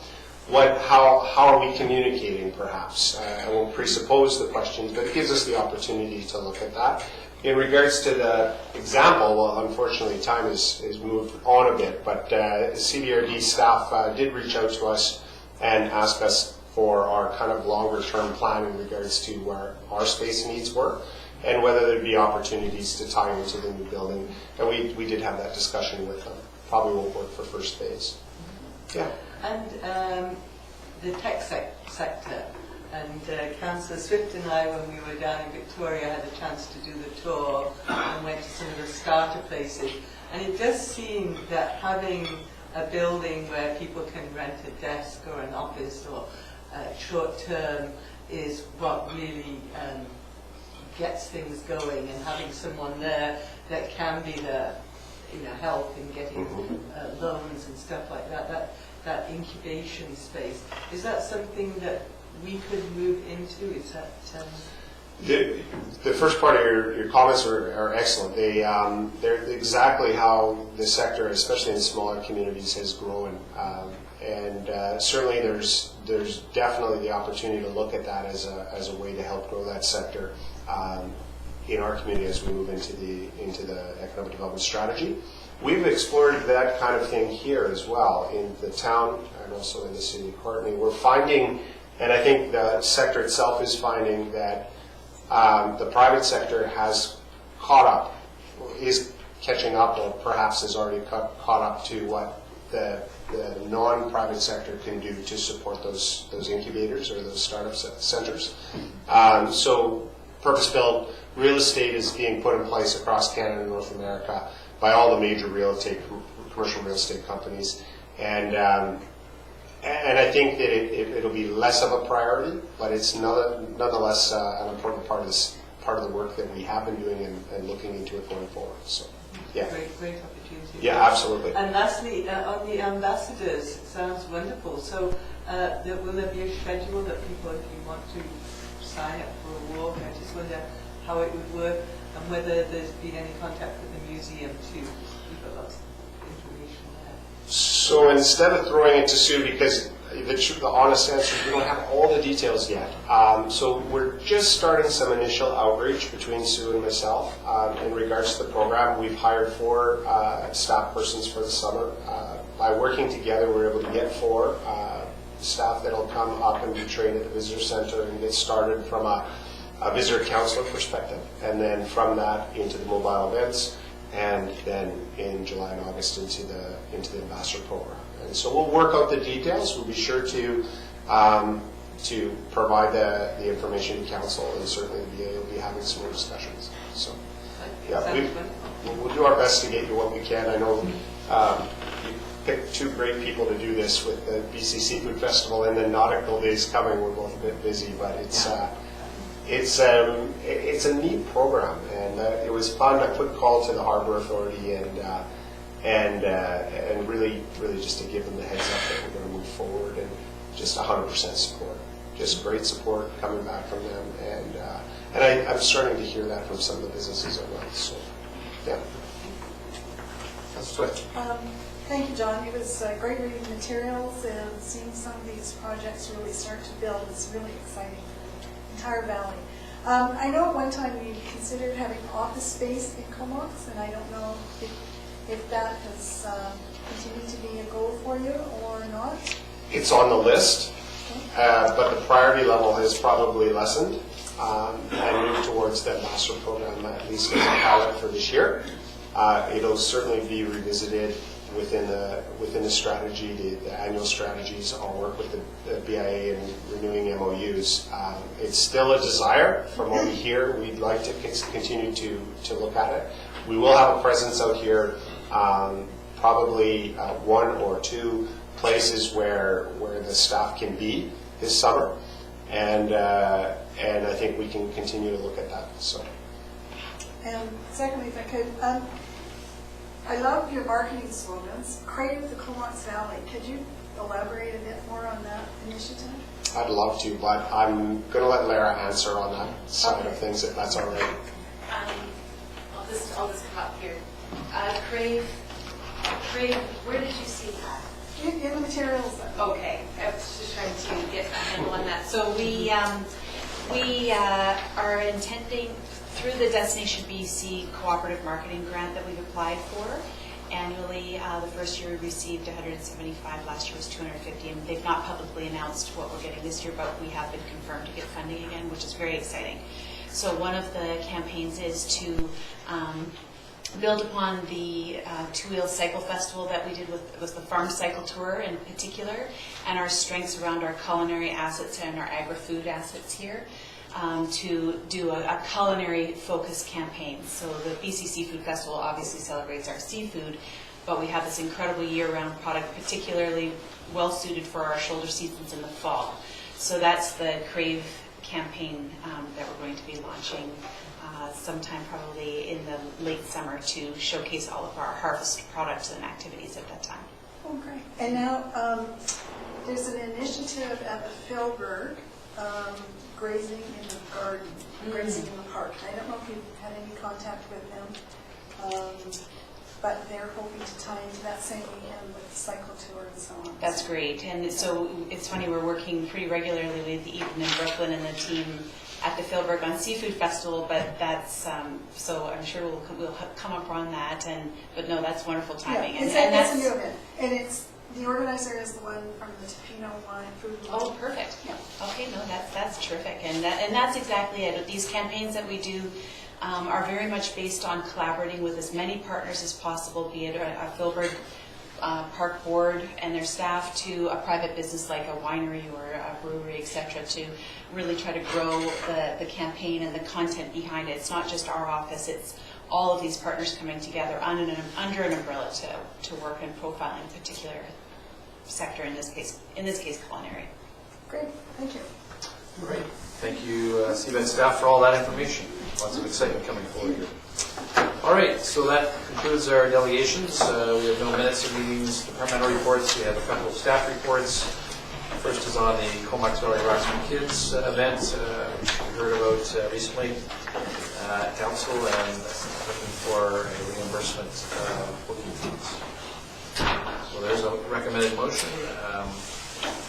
are we communicating, perhaps? I won't presuppose the questions, but it gives us the opportunity to look at that. In regards to the example, well, unfortunately, time has moved on a bit, but CBRD staff did reach out to us and ask us for our kind of longer-term plan in regards to where our space needs were and whether there'd be opportunities to tie into the new building. And we did have that discussion with them. Probably won't work for first phase. Yeah. And the tech sector. And Councillor Swift and I, when we were down in Victoria, had a chance to do the tour and went to some of the starter places. And it does seem that having a building where people can rent a desk or an office or short term is what really gets things going, and having someone there that can be the help in getting loans and stuff like that incubation space. Is that something that we could move into? Is that the first part of your comments are excellent. They're exactly how the sector, especially in smaller communities, has grown. And certainly there's definitely the opportunity to look at that as a way to help grow that sector in our community as we move into the economic development strategy. We've explored that kind of thing here as well in the town and also in the city of Courtenay. We're finding, and I think the sector itself is finding, that the private sector has caught up, is catching up, or perhaps has already caught up to what the non-private sector can do to support those incubators or those startup centers. So purpose-built real estate is being put in place across Canada and North America by all the major commercial real estate companies. And I think that it'll be less of a priority, but it's nonetheless an important part of the work that we have been doing and looking into it going forward. So, yeah. great opportunity? Yeah, absolutely. And lastly, on the ambassadors, it sounds wonderful. So will there be a schedule that people, if you want to sign up for a walk, I just wonder how it would work and whether there's been any contact with the museum to give us information there. So instead of throwing it to Sue, because the honest answer is we don't have all the details yet. So we're just starting some initial outreach between Sue and myself in regards to the program. We've hired 4 staff persons for the summer. By working together, we're able to get 4 staff that'll come up and be trained at the visitor center and get started from a visitor counselor perspective, and then from that into the mobile events, and then in July and August into the ambassador program. And so we'll work out the details. We'll be sure to provide the information to council, and certainly we'll be having some more discussions. So yeah, we'll do our best to get you what we can. I know picked two great people to do this with the BC Seafood Festival and the Nautical Days coming. We're both a bit busy, but it's a neat program, and it was fun. I put call to the Harbour Authority and really just to give them the heads up that we're going to move forward, and just 100% support. Just great support coming back from them, and I'm starting to hear that from some of the businesses as well. So, yeah. That's Swift. Thank you, John. It was great reading the materials and seeing some of these projects really start to build. It's really exciting. Entire valley. I know at one time you considered having office space in Comox, and I don't know if that has continued to be a goal for you or not. It's on the list, but the priority level has probably lessened. I moved towards that master program, at least as a pilot for this year. It'll certainly be revisited within the strategy, the annual strategies. I'll work with the BIA and renewing MOUs. It's still a desire from what we hear. We'd like to continue to look at it. We will have a presence out here, probably one or two places where the staff can be this summer, and I think we can continue to look at that. So. And secondly, if I could, I love your marketing slogans. Crave the Comox Valley. Could you elaborate a bit more on that initiative? I'd love to, but I'm going to let Lara answer on that side of things, if that's all right. I'll just come up here. Crave, where did you see that? In the materials. Okay, I was just trying to get a handle on that. So we are intending, through the Destination BC Cooperative Marketing Grant that we've applied for annually, the first year we received 175, last year was 250, and they've not publicly announced what we're getting this year, but we have been confirmed to get funding again, which is very exciting. So one of the campaigns is to build upon the two-wheel cycle festival that we did was the farm cycle tour in particular, and our strengths around our culinary assets and our agri-food assets here. To do a culinary focused campaign. So the BC Seafood Festival obviously celebrates our seafood, but we have this incredible year-round product, particularly well suited for our shoulder seasons in the fall. So that's the Crave campaign that we're going to be launching sometime probably in the late summer to showcase all of our harvest products and activities at that time. Oh, great. And now there's an initiative at the Philberg, grazing in the garden, grazing in the park. I don't know if you've had any contact with them, but they're hoping to tie into that same weekend with the cycle tour and so on. That's great. And so it's funny, we're working pretty regularly with Eden and Brooklyn and the team at the Philberg on Seafood Festival, but that's, so I'm sure we'll come up on that, but no, that's wonderful timing. Yeah, it's a new event, and it's, the organizer is the one from the Tofino Wine Food. Oh, perfect. Yeah. Okay, no, that's terrific, and that's exactly it. These campaigns that we do are very much based on collaborating with as many partners as possible, be it a Philberg Park Board and their staff to a private business like a winery or a brewery, etc., to really try to grow the campaign and the content behind it. It's not just our office; it's all of these partners coming together under an umbrella to work in profiling a particular sector, in this case culinary. Great, thank you. All right. Thank you, CBED staff, for all that information. Lots of excitement coming forward here. All right, so that concludes our delegations. We have no minutes of meetings, departmental reports. We have a couple of staff reports. First is on the Comox Valley Roxman Kids event, which we heard about recently at council, and looking for a reimbursement booking fees. So there's a recommended motion.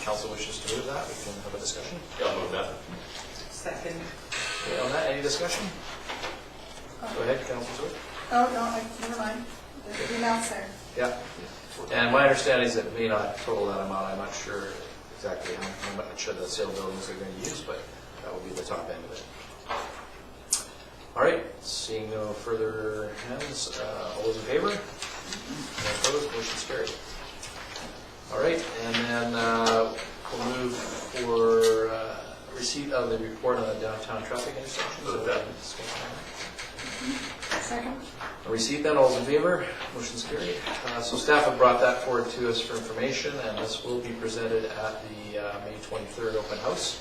Council wishes to move that. We can have a discussion. Yeah, I'll move that. Second. Okay, on that, any discussion? Go ahead, Councilor. Oh, no, never mind. The amount's there. Yeah. And my understanding is that it may not total that amount. I'm not sure exactly how much of the sale buildings they're going to use, but that will be the top end of it. All right, seeing no further hands, all those in favor? Any opposed? Motion's carried. All right, and then we'll move for receipt of the report on the downtown traffic intersections. Move that. Second? Received then, all those in favor? Motion's carried. So staff have brought that forward to us for information, and this will be presented at the May 23rd open house.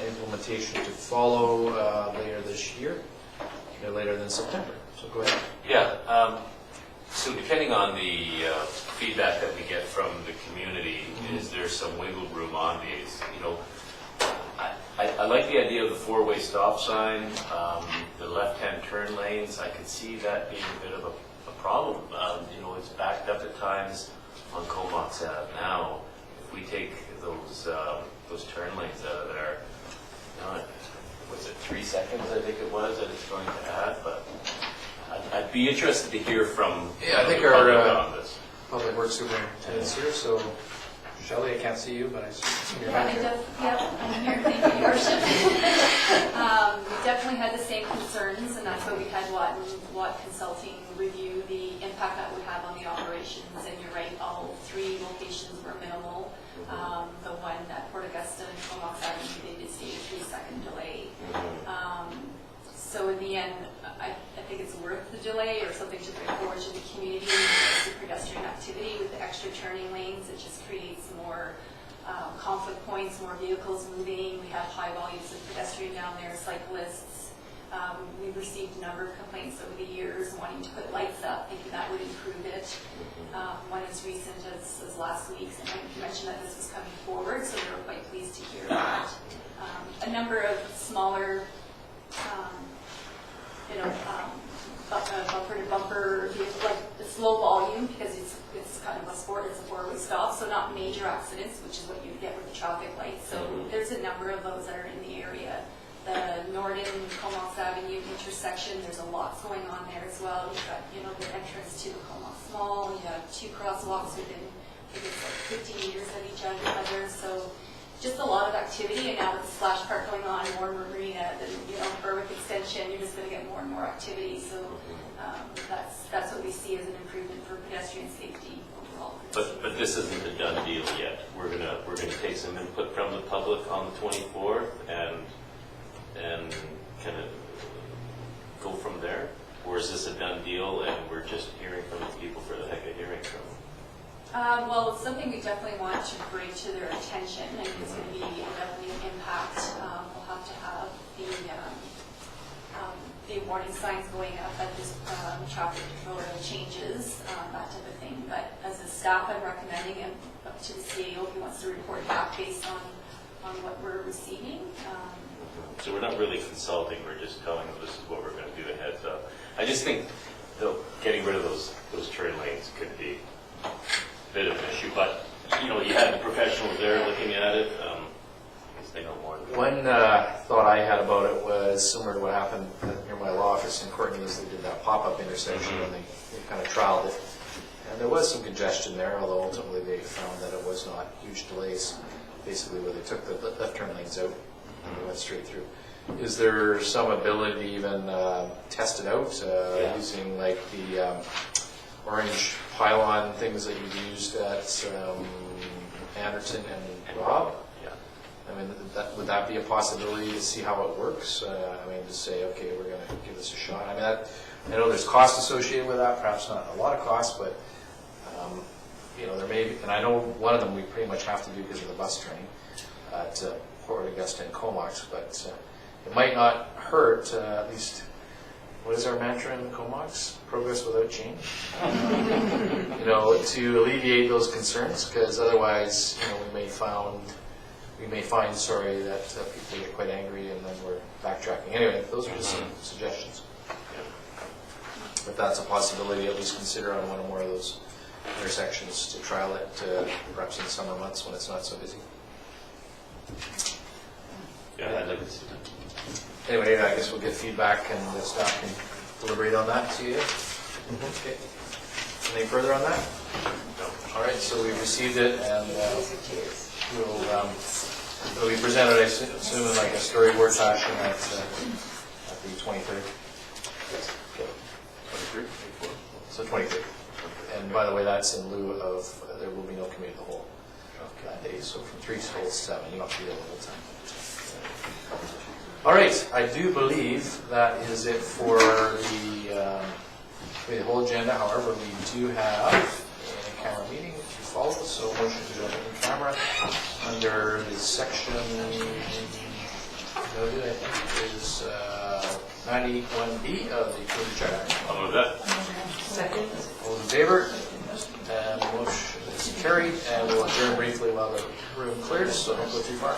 Implementation to follow later this year, no later than September. So go ahead. Yeah, so depending on the feedback that we get from the community, is there some wiggle room on these? You know, I like the idea of the four-way stop sign, the left-hand turn lanes. I can see that being a bit of a problem. You know, it's backed up at times on Comox Ave now. If we take those turn lanes out of there, was it 3 seconds, I think it was, that it's going to add, but I'd be interested to hear from Yeah, I think the our public on this. Public Works Superintendent's here, so Shelley, I can't see you, but I assume you're back here. Yep, I'm here, thank you, Your Worship. We definitely had the same concerns, and that's why we had Watt Consulting review the impact that would have on the operations, and you're right, all 3 locations were minimal. The one at Port Augusta and Comox Avenue, they did see a 3-second delay. So in the end, I think it's worth the delay, or something to bring forward to the community. The pedestrian activity with the extra turning lanes, it just creates more conflict points, more vehicles moving. We have high volumes of pedestrian down there, cyclists. We've received a number of complaints over the years wanting to put lights up, thinking that would improve it. One as recent as last week's, and you mentioned that this was coming forward, so we were quite pleased to hear that. A number of smaller bumper to bumper, like it's low volume because it's kind of a sport, it's a four-way stop, so not major accidents, which is what you get with the traffic lights. So there's a number of those that are in the area. The Norden Comox Avenue intersection, there's a lot going on there as well. You've got, the entrance to the Comox Mall. You have 2 crosswalks within, I think it's like 50 meters of each other. So just a lot of activity, and now with the splash park going on, more marina, the Berwick extension, you're just going to get more and more activity. So that's what we see as an improvement for pedestrian safety overall. But this isn't a done deal yet. We're gonna take some input from the public on the 24th and kind of go from there. Or is this a done deal and we're just hearing from the people for the heck of hearing from them? Well, it's something we definitely want to bring to their attention, and it's going to be definitely an impact. We'll have to have the warning signs going up at this traffic control changes, that type of thing. But as a staff, I'm recommending him up to the CAO if he wants to report back based on what we're receiving. So we're not really consulting, we're just telling them this is what we're going to do ahead. So I just think getting rid of those turn lanes could be a bit of an issue, but you had the professionals there looking at it. I guess they know more than One thought I had about it was similar to what happened near my law office in Courtney's. They did that pop-up intersection and they kind of trialed it. And there was some congestion there, although ultimately they found that it was not huge delays, basically where they took the left turn lanes out and they went straight through. Is there some ability to even test it out using like the orange pylon things that you've used at Anderton and Rob? Yeah. I mean, would that be a possibility to see how it works? To say, okay, we're going to give this a shot. I mean, I know there's cost associated with that, perhaps not a lot of cost, but there may be, and I know one of them we pretty much have to do because of the bus training at Port Augusta and Comox, but it might not hurt, at least, what is our mantra in Comox? Progress without change. To alleviate those concerns, because otherwise, we may find, that people get quite angry and then we're backtracking. Anyway, those are just some suggestions. If that's a possibility, at least consider on one or more of those intersections to trial it, perhaps in the summer months when it's not so busy. Yeah, I'd like to see that. Anyway, I guess we'll get feedback and the staff can deliberate on that to you. Okay. Anything further on that? No. All right, so we've received it and it'll be presented, I assume, in like a storyboard fashion at the 23rd. Yes. Okay. 23? 24? So 23rd. And by the way, that's in lieu of, there will be no committee of the whole that day. So from 3 till 7, you don't have to be there the whole time. All right, I do believe that is it for the whole agenda. However, we do have a camera meeting to follow, so motion to open the camera under the section noted, I think, is 91B of the Code of Charter. I'll move that. Second. All in favor? And the motion is carried, and we'll adjourn briefly while the room clears, so don't go too far.